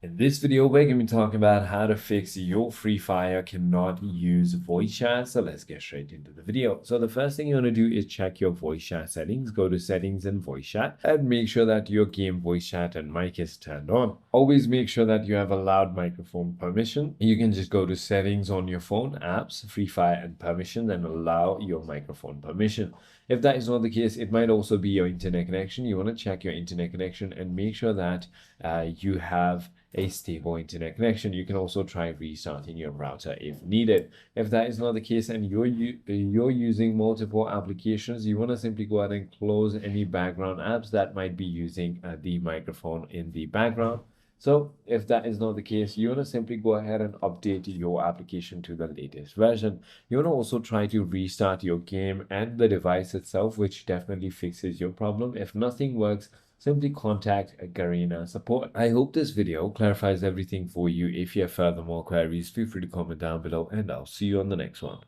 In this video, we're going to be talking about how to fix your Free Fire cannot use voice chat. So let's get straight into the video. So the first thing you want to do is check your voice chat settings. Go to settings and voice chat and make sure that your game voice chat and mic is turned on. Always make sure that you have a loud microphone permission. You can just go to settings on your phone, apps, Free Fire and permission, and allow your microphone permission. If that is not the case, it might also be your internet connection. You want to check your internet connection and make sure that you have a stable internet connection. You can also try restarting your router if needed. If that is not the case and you're using multiple applications, you want to simply go ahead and close any background apps that might be using the microphone in the background. So if that is not the case, you want to simply go ahead and update your application to the latest version. You want to also try to restart your game and the device itself, which definitely fixes your problem. If nothing works, simply contact Garena support. I hope this video clarifies everything for you. If you have further more queries, feel free to comment down below and I'll see you on the next one.